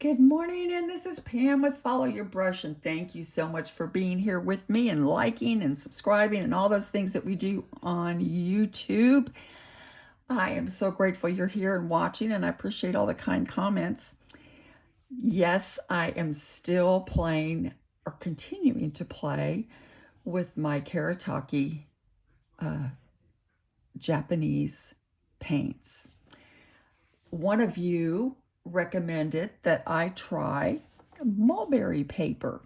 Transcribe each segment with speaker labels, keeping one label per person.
Speaker 1: Good morning, and this is Pam with Follow Your Brush, and thank you so much for being here with me and liking and subscribing and all those things that we do on YouTube. I am so grateful you're here and watching, and I appreciate all the kind comments. Yes, I am still playing or continuing to play with my Kuretake Japanese paints. One of you recommended that I try mulberry paper.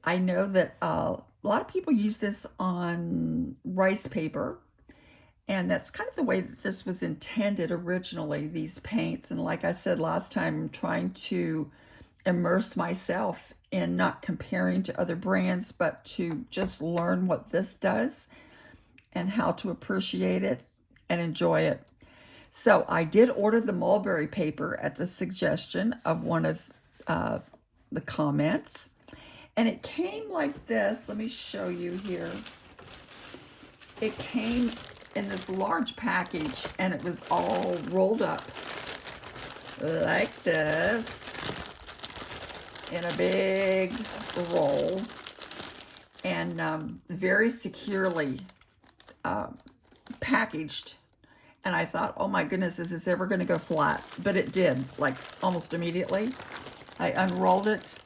Speaker 1: I know that a lot of people use this on rice paper, and that's kind of the way that this was intended originally, these paints. And like I said last time, I'm trying to immerse myself in not comparing to other brands, but to just learn what this does and how to appreciate it and enjoy it. So I did order the mulberry paper at the suggestion of one of the comments. And it came like this. Let me show you here. It came in this large package, and it was all rolled up like this in a big roll, and very securely packaged. And I thought, oh my goodness, is this ever going to go flat? But it did, like almost immediately. I unrolled it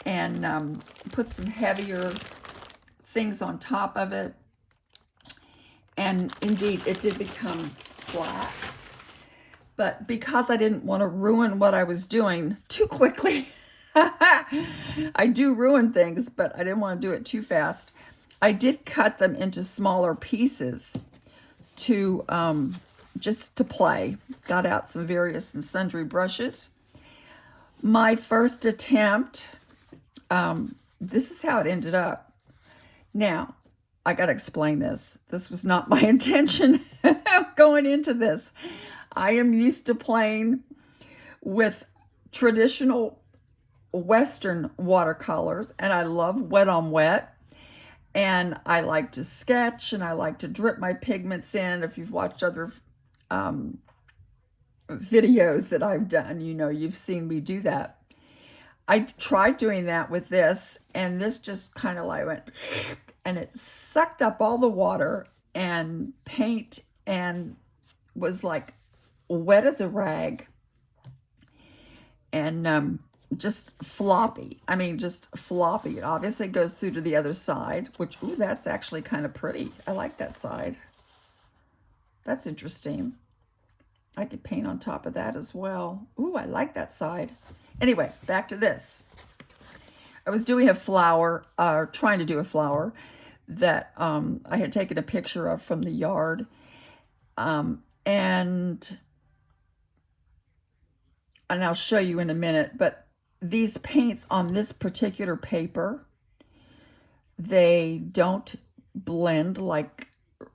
Speaker 1: and put some heavier things on top of it. And indeed, it did become flat. But because I didn't want to ruin what I was doing too quickly, I do ruin things, but I didn't want to do it too fast. I did cut them into smaller pieces to just to play. Got out some various and sundry brushes. My first attempt, this is how it ended up. Now, I got to explain this. This was not my intention going into this. I am used to playing with traditional Western watercolors, and I love wet on wet. And I like to sketch, and I like to drip my pigments in. If you've watched other videos that I've done, you know, you've seen me do that. I tried doing that with this, and this just kind of like went, and it sucked up all the water and paint and was like wet as a rag and just floppy. I mean, just floppy. It obviously goes through to the other side, which, ooh, that's actually kind of pretty. I like that side. That's interesting. I could paint on top of that as well. Ooh, I like that side. Anyway, back to this. I was doing a flower, trying to do a flower that I had taken a picture of from the yard. And I'll show you in a minute, but these paints on this particular paper, they don't blend like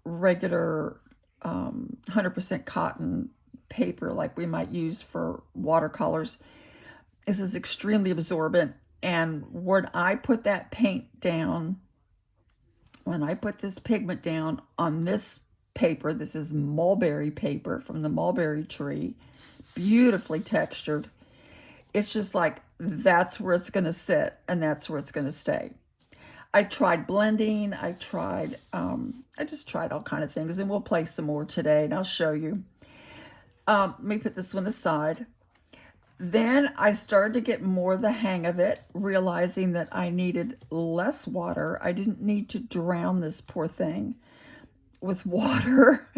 Speaker 1: regular 100% cotton paper like we might use for watercolors. This is extremely absorbent, and when I put that paint down, when I put this pigment down on this paper, this is mulberry paper from the mulberry tree, beautifully textured. It's just like, that's where it's going to sit, and that's where it's going to stay. I tried blending. I just tried all kind of things, and we'll play some more today, and I'll show you. Let me put this one aside. Then I started to get more the hang of it, realizing that I needed less water. I didn't need to drown this poor thing with water.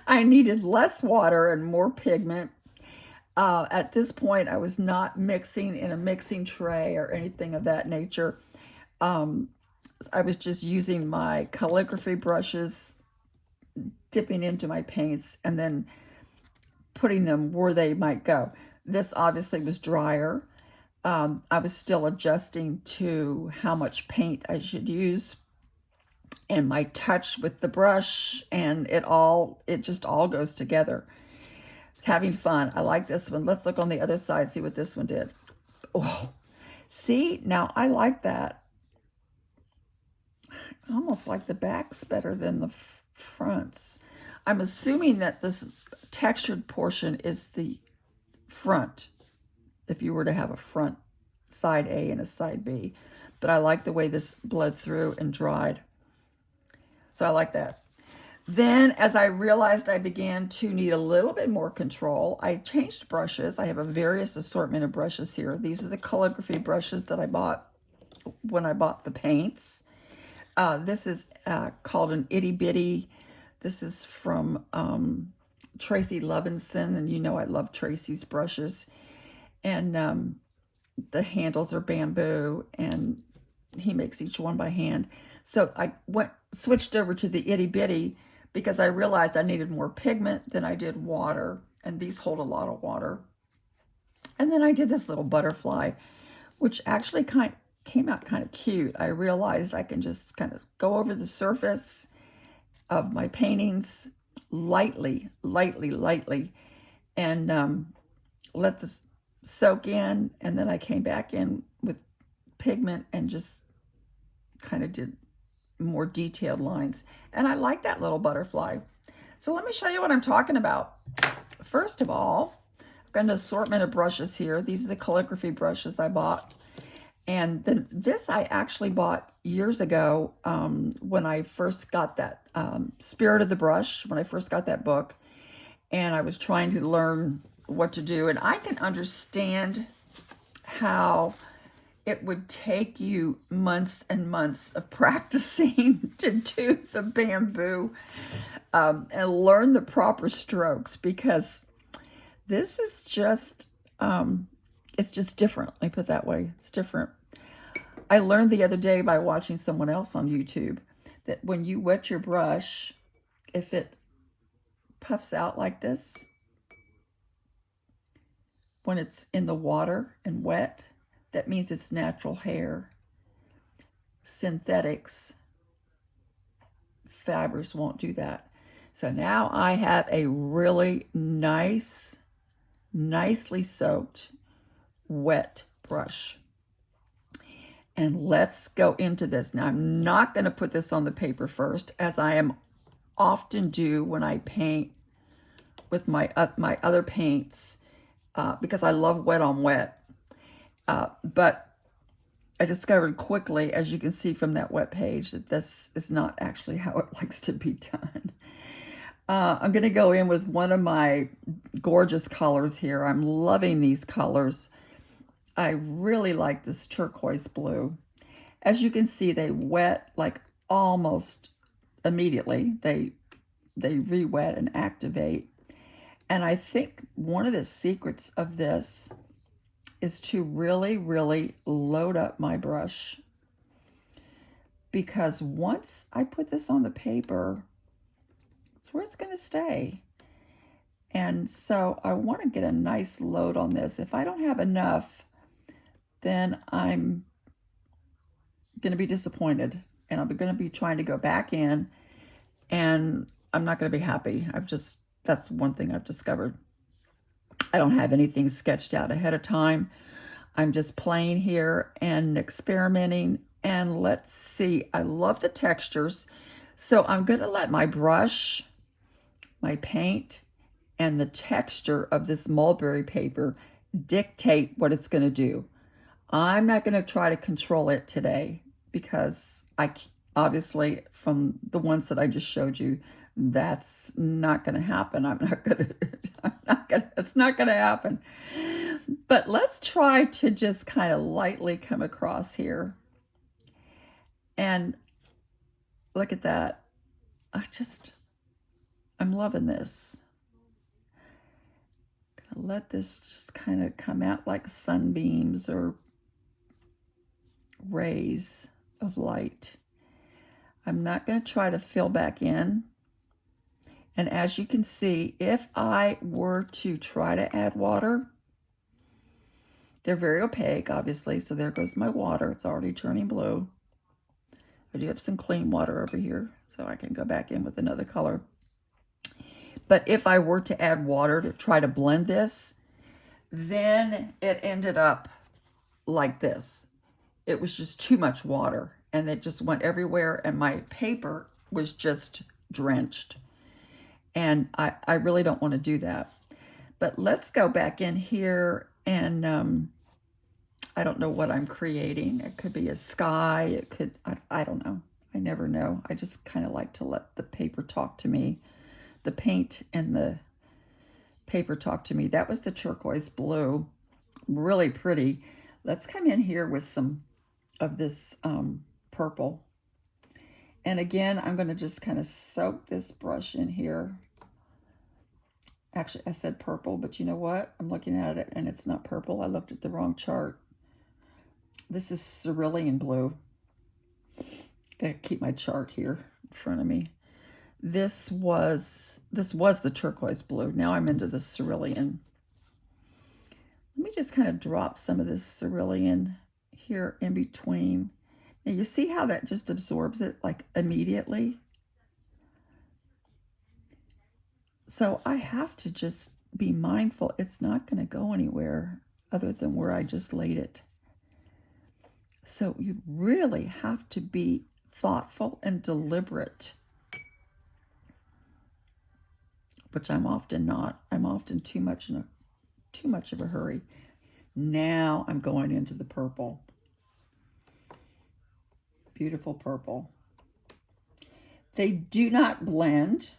Speaker 1: I needed less water and more pigment. At this point, I was not mixing in a mixing tray or anything of that nature. I was just using my calligraphy brushes, dipping into my paints, and then putting them where they might go. This obviously was drier. I was still adjusting to how much paint I should use and my touch with the brush, and it just all goes together. It's having fun. I like this one. Let's look on the other side, see what this one did. Oh, see, now I like that. I almost like the backs better than the fronts. I'm assuming that this textured portion is the front. if you were to have a front side A and a side B. But I like the way this bled through and dried. So I like that. Then as I realized I began to need a little bit more control, I changed brushes. I have a various assortment of brushes here. These are the calligraphy brushes that I bought when I bought the paints. This is called an itty bitty. This is from Tracy Levinson, and you know I love Tracy's brushes. And the handles are bamboo, and he makes each one by hand. So I switched over to the itty bitty because I realized I needed more pigment than I did water, and these hold a lot of water. And then I did this little butterfly, which actually came out kind of cute. I realized I can just kind of go over the surface of my paintings lightly, and let this soak in. And then I came back in with pigment and just kind of did more detailed lines. And I like that little butterfly. So let me show you what I'm talking about. First of all, I've got an assortment of brushes here. These are the calligraphy brushes I bought. And then this I actually bought years ago when I first got that Spirit of the Brush, when I first got that book. And I was trying to learn what to do. And I can understand how it would take you months and months of practicing to do the bamboo and learn the proper strokes, because this is just, it's just different. Let me put it that way. It's different. I learned the other day by watching someone else on YouTube that when you wet your brush, if it puffs out like this, when it's in the water and wet, that means it's natural hair. Synthetics, fibers won't do that. So now I have a really nice, nicely soaked, wet brush. And let's go into this. Now I'm not going to put this on the paper first, as I am often do when I paint with my other paints, because I love wet on wet. But I discovered quickly, as you can see from that wet page, that this is not actually how it likes to be done. I'm going to go in with one of my gorgeous colors here. I'm loving these colors. I really like this turquoise blue. As you can see, they wet like almost immediately. They re-wet and activate. And I think one of the secrets of this is to really, really load up my brush, because once I put this on the paper, it's where it's going to stay. And so I want to get a nice load on this. If I don't have enough, then I'm going to be disappointed, and I'm going to be trying to go back in, and I'm not going to be happy. That's one thing I've discovered. I don't have anything sketched out ahead of time. I'm just playing here and experimenting, and let's see. I love the textures. So I'm going to let my brush, my paint, and the texture of this mulberry paper dictate what it's going to do. I'm not going to try to control it today, because obviously from the ones that I just showed you, that's not going to happen. It's not going to happen. But let's try to just kind of lightly come across here. And look at that. I'm loving this. Gonna let this just kind of come out like sunbeams or rays of light. I'm not going to try to fill back in. And as you can see, if I were to try to add water, they're very opaque, obviously. So there goes my water. It's already turning blue. I do have some clean water over here, so I can go back in with another color. But if I were to add water to try to blend this, then it ended up like this. It was just too much water, and it just went everywhere, and my paper was just drenched. And I really don't want to do that. But let's go back in here And I don't know what I'm creating. It could be a sky. It could, I don't know. I never know. I just kind of like to let the paper talk to me. The paint and the paper talk to me. That was the turquoise blue. Really pretty. Let's come in here with some of this purple. And again, I'm going to just kind of soak this brush in here. Actually, I said purple, but you know what? I'm looking at it and it's not purple. I looked at the wrong chart. This is cerulean blue. Gotta keep my chart here in front of me. This was the turquoise blue. Now I'm into the cerulean. Let me just kind of drop some of this cerulean here in between. Now you see how that just absorbs it like immediately? So I have to just be mindful. It's not going to go anywhere other than where I just laid it. So you really have to be thoughtful and deliberate, which I'm often not. I'm often too much of a hurry. Now I'm going into the purple. Beautiful purple. They do not blend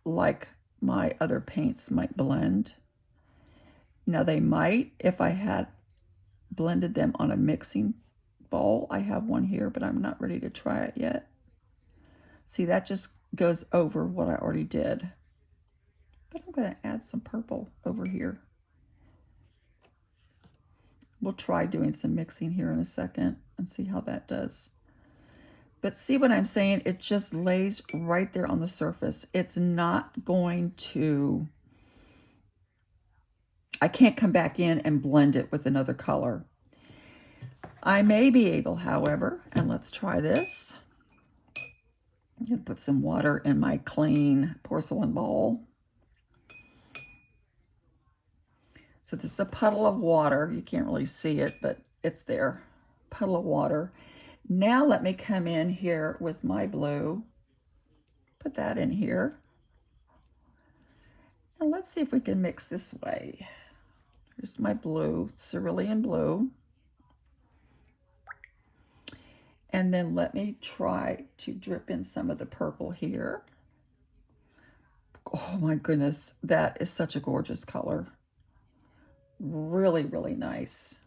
Speaker 1: like my other paints might blend. Now they might if I had blended them on a mixing bowl. I have one here, but I'm not ready to try it yet. See, that just goes over what I already did. But I'm going to add some purple over here. We'll try doing some mixing here in a second and see how that does. But see what I'm saying? It just lays right there on the surface. It's not going to, I can't come back in and blend it with another color. I may be able, however, and let's try this. I'm going to put some water in my clean porcelain bowl. So this is a puddle of water. You can't really see it, but it's there. Puddle of water. Now let me come in here with my blue. Put that in here. And let's see if we can mix this way. Here's my blue, cerulean blue. And then let me try to drip in some of the purple here. Oh my goodness, that is such a gorgeous color. Really, really nice.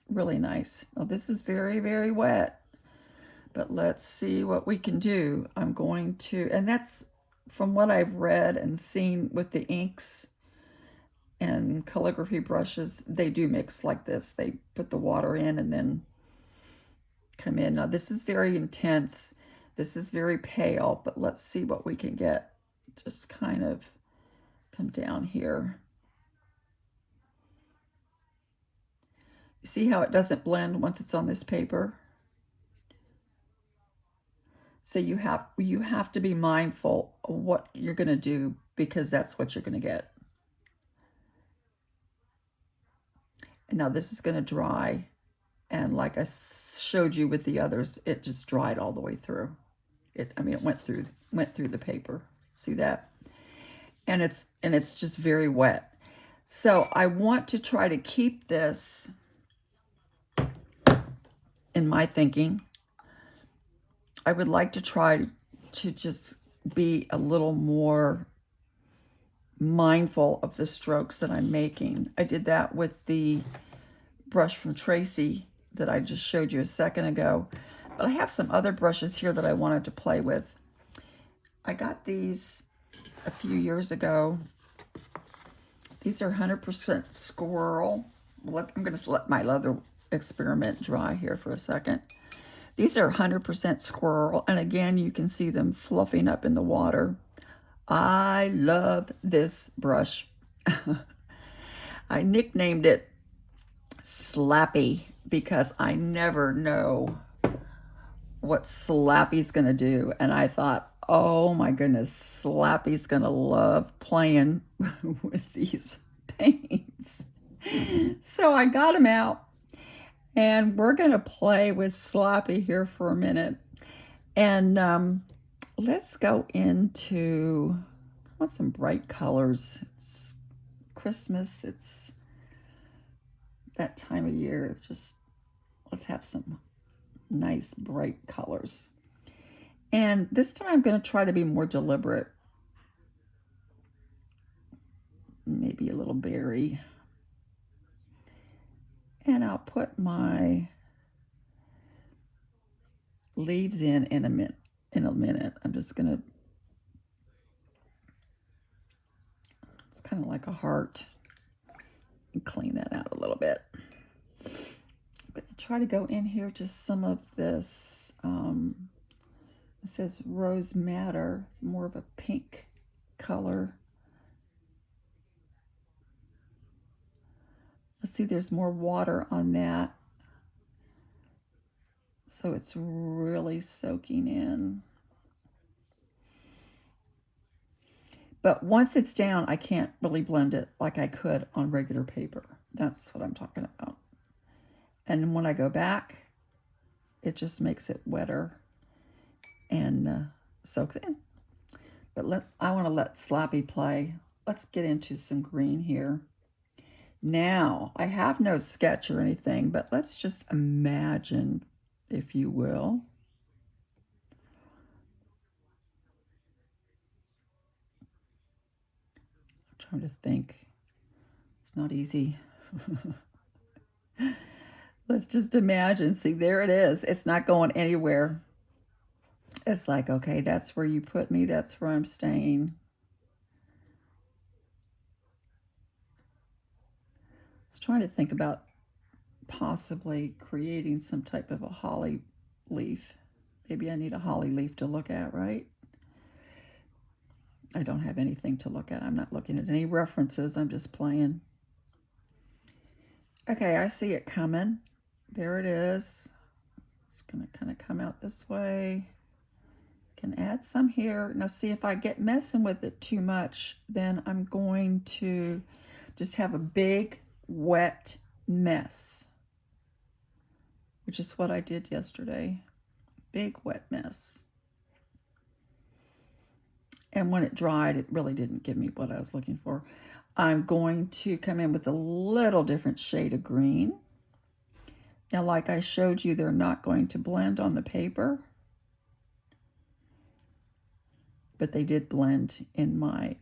Speaker 1: Really nice. Well, this is very, very wet, but let's see what we can do. I'm going to, and that's from what I've read and seen with the inks and calligraphy brushes, they do mix like this. They put the water in and then come in. Now this is very intense. This is very pale, but let's see what we can get. Just kind of come down here. You see how it doesn't blend once it's on this paper? So you have to be mindful of what you're going to do because that's what you're going to get. And now this is going to dry. And like I showed you with the others, it just dried all the way through. It went through the paper. See that? And it's just very wet. So I want to try to keep this in my thinking. I would like to try to just be a little more mindful of the strokes that I'm making. I did that with the brush from Tracy that I just showed you a second ago, but I have some other brushes here that I wanted to play with. I got these a few years ago. These are 100% squirrel. I'm going to let my leather experiment dry here for a second. These are 100% squirrel, and again, you can see them fluffing up in the water. I love this brush. I nicknamed it Slappy because I never know what Slappy's gonna do, and I thought, oh my goodness, Slappy's gonna love playing with these paints. So I got him out. And we're going to play with Slappy here for a minute. And let's go into, I want some bright colors. It's Christmas. It's that time of year. It's just, let's have some nice bright colors. And this time I'm going to try to be more deliberate. Maybe a little berry. And I'll put my leaves in a minute. I'm just going to, it's kind of like a heart. And clean that out a little bit. I'm going to try to go in here to some of this, it says Rose Madder. It's more of a pink color. Let's see, there's more water on that. So it's really soaking in. But once it's down, I can't really blend it like I could on regular paper. That's what I'm talking about. And when I go back, it just makes it wetter and soaks in. But I want to let Slappy play. Let's get into some green here. Now, I have no sketch or anything, but let's just imagine, if you will. I'm trying to think. It's not easy. Let's just imagine. See, there it is. It's not going anywhere. It's like, okay, that's where you put me. That's where I'm staying. I was trying to think about possibly creating some type of a holly leaf. Maybe I need a holly leaf to look at, right? I don't have anything to look at. I'm not looking at any references. I'm just playing. Okay, I see it coming. There it is. It's going to kind of come out this way. Can add some here. Now see, if I get messing with it too much, then I'm going to just have a big wet mess, which is what I did yesterday. Big wet mess. And when it dried, it really didn't give me what I was looking for. I'm going to come in with a little different shade of green. Now, like I showed you, they're not going to blend on the paper, but they did blend in my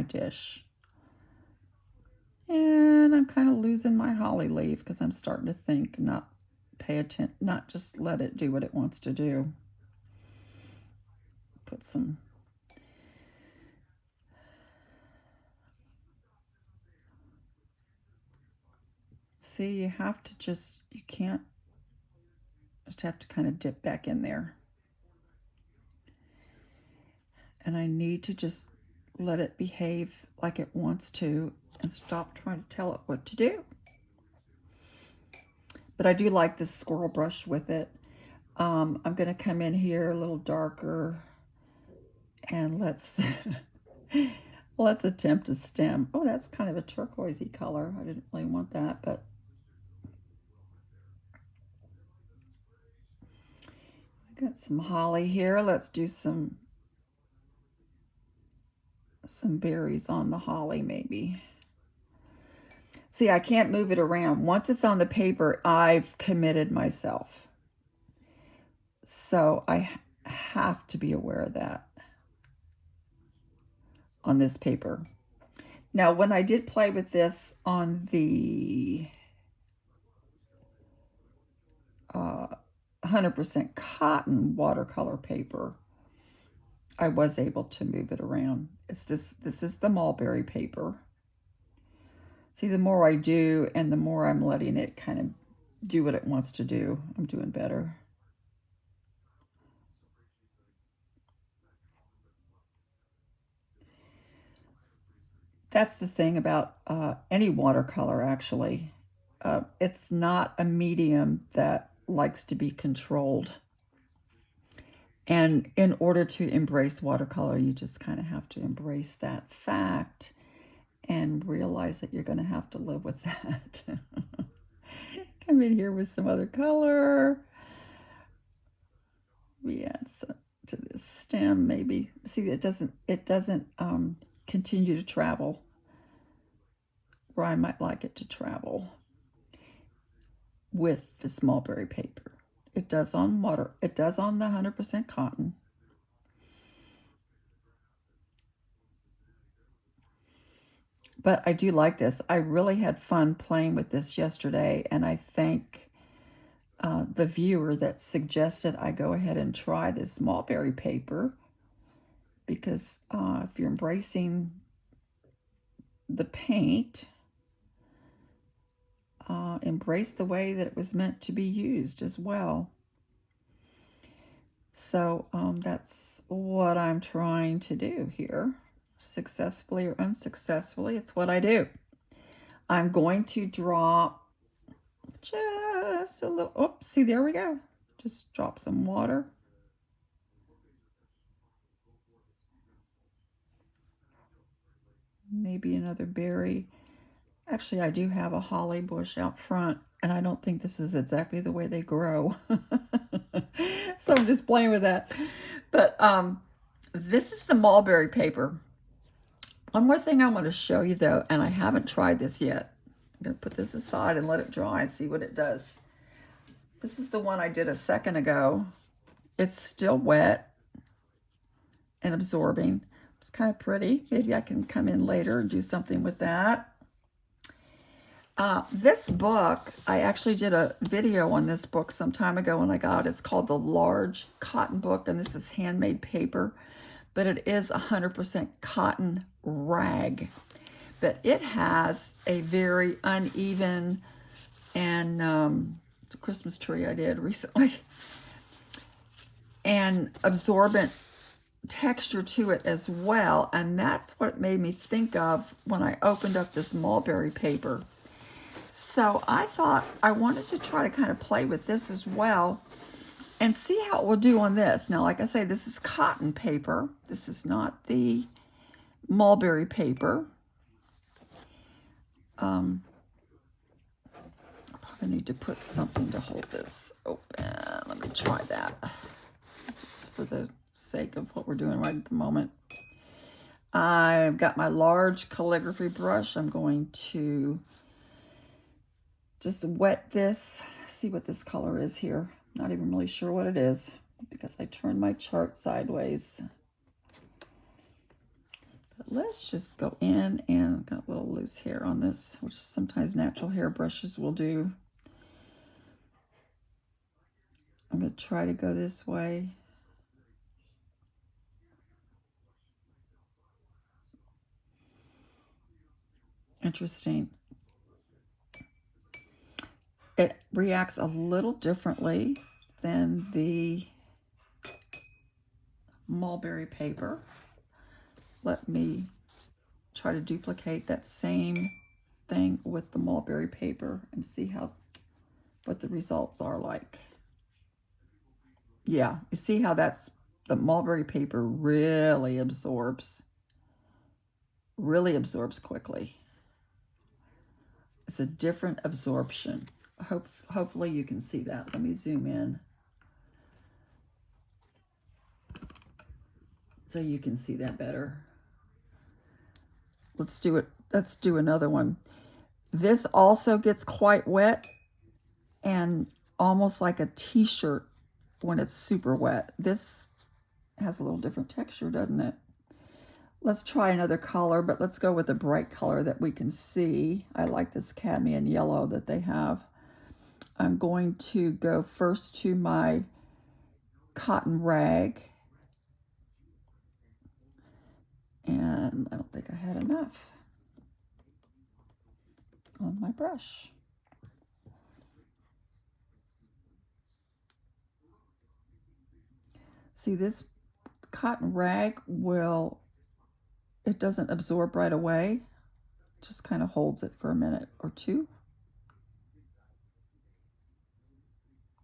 Speaker 1: dish. And I'm kind of losing my holly leaf because I'm starting to think, not pay attention, not just let it do what it wants to do. Put some see, you have to just, you can't, just have to kind of dip back in there. And I need to just let it behave like it wants to and stop trying to tell it what to do. But I do like this squirrel brush with it. I'm going to come in here a little darker and let's attempt a stem. Oh, that's kind of a turquoisey color. I didn't really want that, but I got some holly here. Let's do some berries on the holly maybe. See, I can't move it around. Once it's on the paper, I've committed myself. So I have to be aware of that on this paper. Now, when I did play with this on the 100% cotton watercolor paper, I was able to move it around. This is the Mulberry paper. See, the more I do and the more I'm letting it kind of do what it wants to do, I'm doing better. That's the thing about any watercolor, actually. It's not a medium that likes to be controlled. And in order to embrace watercolor, you just kind of have to embrace that fact and realize that you're going to have to live with that. Come in here with some other color. We add some to this stem, maybe. See, it doesn't continue to travel where I might like it to travel with this mulberry paper. It does on water. It does on the 100% cotton. But I do like this. I really had fun playing with this yesterday, and I thank the viewer that suggested I go ahead and try this mulberry paper, because if you're embracing the paint, embrace the way that it was meant to be used as well. So that's what I'm trying to do here, successfully or unsuccessfully. It's what I do. I'm going to drop just a little, oops, see, there we go. Just drop some water. Maybe another berry. Actually, I do have a holly bush out front, and I don't think this is exactly the way they grow. So I'm just playing with that. But this is the mulberry paper. One more thing I want to show you, though, and I haven't tried this yet. I'm going to put this aside and let it dry and see what it does. This is the one I did a second ago. It's still wet and absorbing. It's kind of pretty. Maybe I can come in later and do something with that. This book, I actually did a video on this book some time ago when I got it. It's called The Large Cotton Book, and this is handmade paper, but it is 100% cotton rag. But it has a very uneven, and it's a Christmas tree I did recently, and absorbent texture to it as well. And that's what it made me think of when I opened up this mulberry paper. So I thought I wanted to try to kind of play with this as well and see how it will do on this. Now, like I say, this is cotton paper. This is not the mulberry paper. I probably need to put something to hold this open. Let me try that, just for the sake of what we're doing right at the moment. I've got my large calligraphy brush. I'm going to just wet this, see what this color is here. Not even really sure what it is because I turned my chart sideways. But let's just go in, and got a little loose hair on this, which sometimes natural hair brushes will do. I'm going to try to go this way. Interesting. It reacts a little differently than the mulberry paper. Let me try to duplicate that same thing with the mulberry paper and see what the results are like. Yeah, you see how that's the mulberry paper really absorbs quickly. It's a different absorption. Hopefully you can see that. Let me zoom in so you can see that better. Let's do it. Let's do another one. This also gets quite wet and almost like a t-shirt when it's super wet. This has a little different texture, doesn't it? Let's try another color, but let's go with a bright color that we can see. I like this cadmium yellow that they have. I'm going to go first to my cotton rag. And I don't think I had enough on my brush. See, this cotton rag it doesn't absorb right away. It just kind of holds it for a minute or two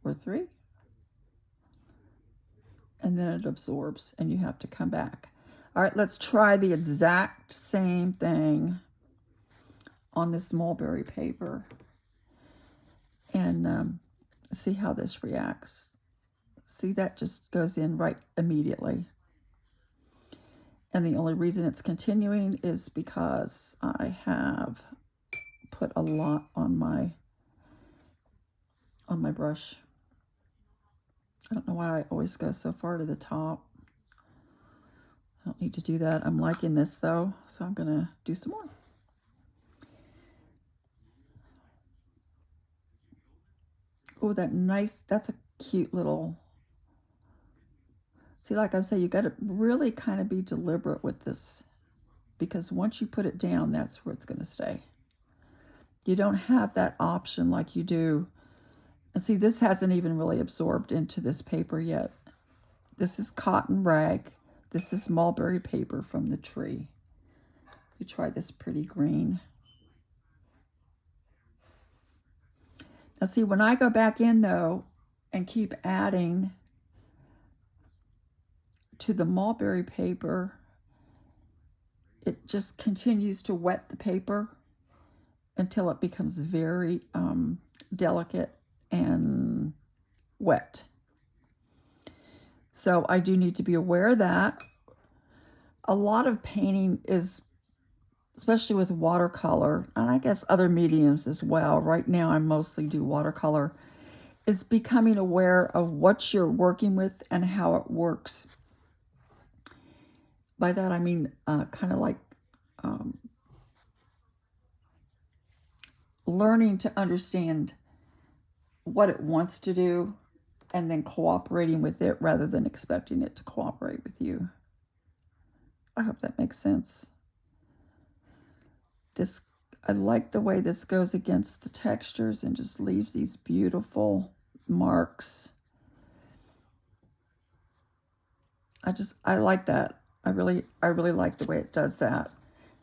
Speaker 1: or three. And then it absorbs and you have to come back. All right, let's try the exact same thing on this mulberry paper and see how this reacts. See, that just goes in right immediately. And the only reason it's continuing is because I have put a lot on my brush. I don't know why I always go so far to the top. I don't need to do that. I'm liking this though, so I'm gonna do some more. Oh, that's a cute little, see, like I say, you got to really kind of be deliberate with this, because once you put it down, that's where it's going to stay. You don't have that option like you do. And see, this hasn't even really absorbed into this paper yet. This is cotton rag. This is mulberry paper from the tree. You try this pretty green. Now see, when I go back in though and keep adding to the mulberry paper, it just continues to wet the paper until it becomes very delicate and wet. So I do need to be aware of that. A lot of painting is, especially with watercolor, and I guess other mediums as well. Right now I mostly do watercolor, is becoming aware of what you're working with and how it works. By that I mean kind of like learning to understand what it wants to do and then cooperating with it rather than expecting it to cooperate with you. I hope that makes sense. I like the way this goes against the textures and just leaves these beautiful marks. I like that. I really like the way it does that.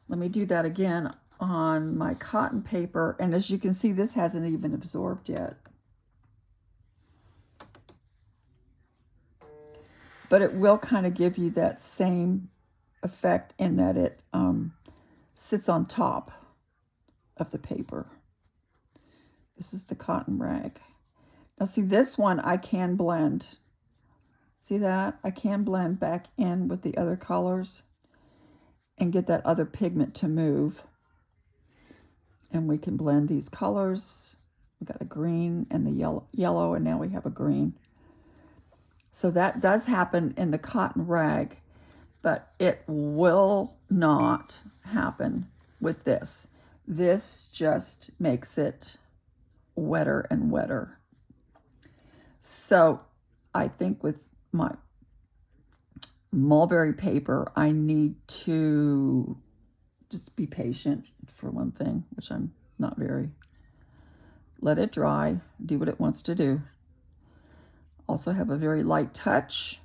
Speaker 1: Let me do that again on my cotton paper. And as you can see, this hasn't even absorbed yet. But it will kind of give you that same effect in that it sits on top of the paper. This is the cotton rag. Now see, this one I can blend. See that? I can blend back in with the other colors and get that other pigment to move. And we can blend these colors. We got a green and the yellow, and now we have a green. So that does happen in the cotton rag, but it will not happen with this. This just makes it wetter and wetter. So I think with my mulberry paper, I need to just be patient for one thing, which I'm not very. Let it dry, do what it wants to do. Also have a very light touch.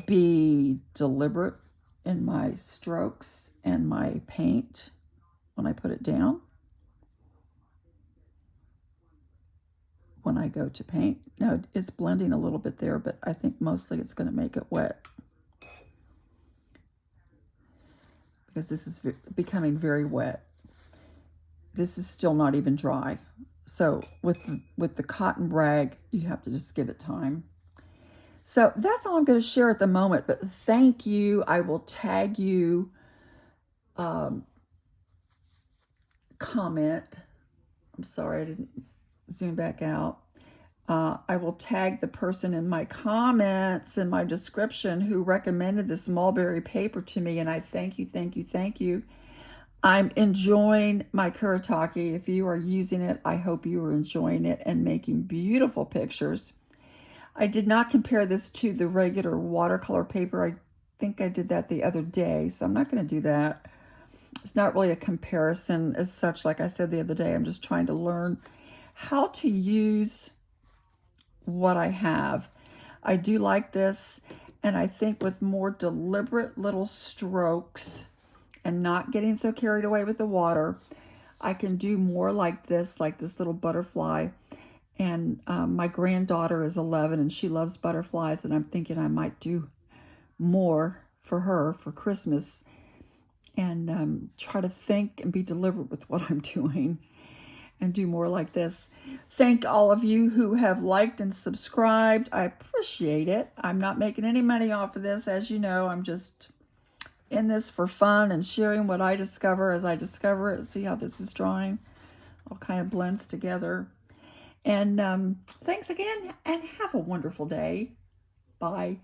Speaker 1: Be deliberate in my strokes and my paint when I put it down. When I go to paint. Now it's blending a little bit there, but I think mostly it's going to make it wet, because this is becoming very wet. This is still not even dry. So with the cotton rag, you have to just give it time. So that's all I'm going to share at the moment, but thank you. I will tag you, comment. I'm sorry, I didn't zoom back out. I will tag the person in my comments in my description who recommended this mulberry paper to me, and I thank you, thank you, thank you. I'm enjoying my Kuretake. If you are using it, I hope you are enjoying it and making beautiful pictures. I did not compare this to the regular watercolor paper. I think I did that the other day, so I'm not going to do that. It's not really a comparison as such. Like I said the other day, I'm just trying to learn how to use what I have. I do like this, and I think with more deliberate little strokes and not getting so carried away with the water, I can do more like this little butterfly. And my granddaughter is 11 and she loves butterflies, and I'm thinking I might do more for her for Christmas, and try to think and be deliberate with what I'm doing and do more like this. Thank all of you who have liked and subscribed. I appreciate it. I'm not making any money off of this. As you know, I'm just in this for fun and sharing what I discover as I discover it. See how this is drawing? All kind of blends together. And thanks again, and have a wonderful day. Bye.